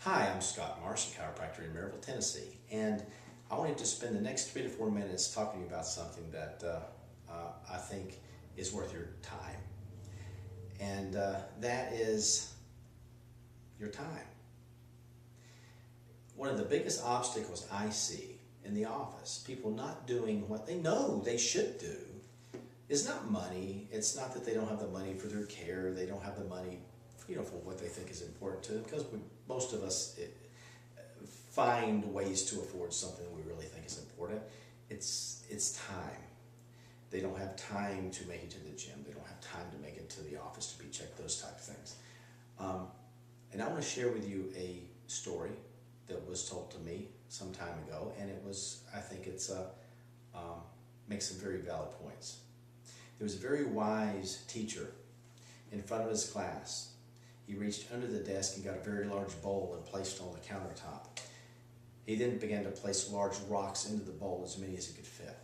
Hi, I'm Scott Marsh, a chiropractor in Maryville, Tennessee, and I wanted to spend the next 3 to 4 minutes talking to you about something that I think is worth your time, and that is your time. One of the biggest obstacles I see in the office, people not doing what they know they should do, is not money. It's not that they don't have the money for their care, they don't have the money for what they think is important to them, because most of us find ways to afford something we really think is important. It's time. They don't have time to make it to the gym. They don't have time to make it to the office to be checked, those type of things. And I want to share with you a story that was told to me some time ago, and I think it's makes some very valid points. There was a very wise teacher in front of his class. He reached under the desk and got a very large bowl and placed it on the countertop. He then began to place large rocks into the bowl, as many as he could fit.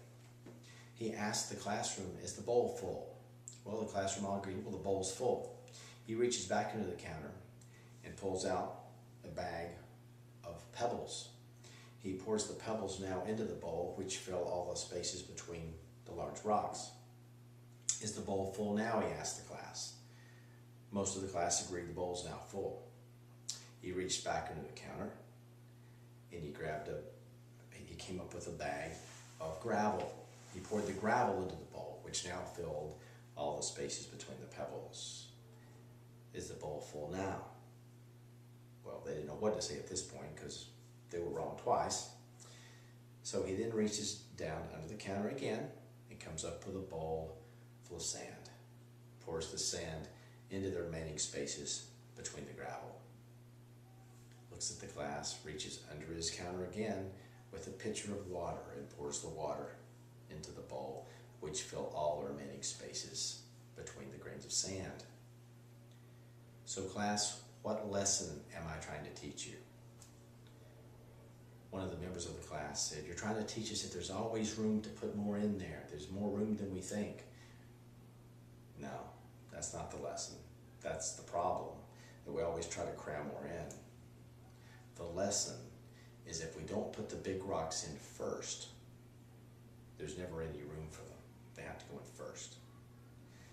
He asked the classroom, "Is the bowl full?" Well, the classroom all agreed, "Well, the bowl's full." He reaches back under the counter and pulls out a bag of pebbles. He pours the pebbles now into the bowl, which fill all the spaces between the large rocks. "Is the bowl full now?" he asked the class. Most of the class agreed the bowl's now full. He reached back under the counter and he came up with a bag of gravel. He poured the gravel into the bowl, which now filled all the spaces between the pebbles. "Is the bowl full now?" Well, they didn't know what to say at this point because they were wrong twice. So he then reaches down under the counter again and comes up with a bowl full of sand. Pours the sand into the remaining spaces between the gravel. Looks at the class, reaches under his counter again with a pitcher of water and pours the water into the bowl, which fill all the remaining spaces between the grains of sand. So class, what lesson am I trying to teach you? One of the members of the class said, "You're trying to teach us that there's always room to put more in there. There's more room than we think." No, that's not the lesson. That's the problem, that we always try to cram more in. The lesson is if we don't put the big rocks in first, there's never any room for them. They have to go in first.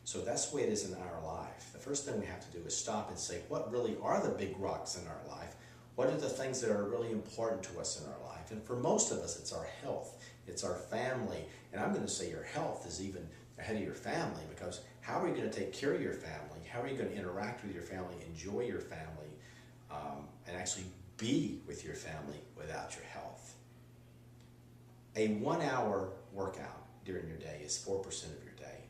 So that's the way it is in our life. The first thing we have to do is stop and say, what really are the big rocks in our life? What are the things that are really important to us in our life? And for most of us, it's our health, it's our family. And I'm going to say your health is even ahead of your family, because how are you going to take care of your family? How are you going to interact with your family, enjoy your family, and actually be with your family without your health? A 1-hour workout during your day is 4% of your day.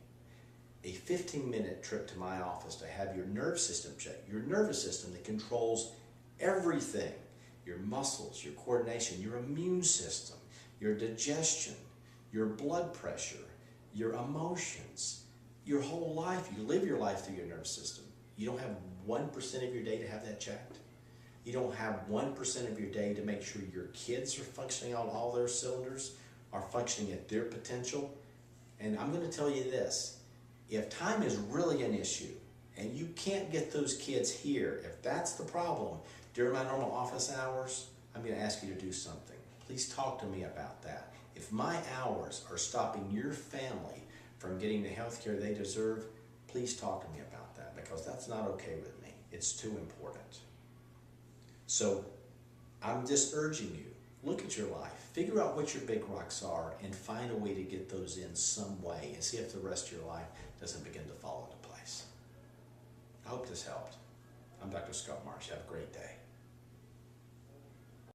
A 15-minute trip to my office to have your nerve system checked, your nervous system that controls everything, your muscles, your coordination, your immune system, your digestion, your blood pressure, your emotions, your whole life. You live your life through your nervous system. You don't have 1% of your day to have that checked. You don't have 1% of your day to make sure your kids are functioning on all their cylinders, are functioning at their potential. And I'm going to tell you this, if time is really an issue and you can't get those kids here, if that's the problem, during my normal office hours, I'm going to ask you to do something. Please talk to me about that. If my hours are stopping your family from getting the health care they deserve, please talk to me about that, because that's not okay with me. It's too important. So I'm just urging you, look at your life, figure out what your big rocks are, and find a way to get those in some way, and see if the rest of your life doesn't begin to fall into place. I hope this helped. I'm Dr. Scott Marsh. Have a great day.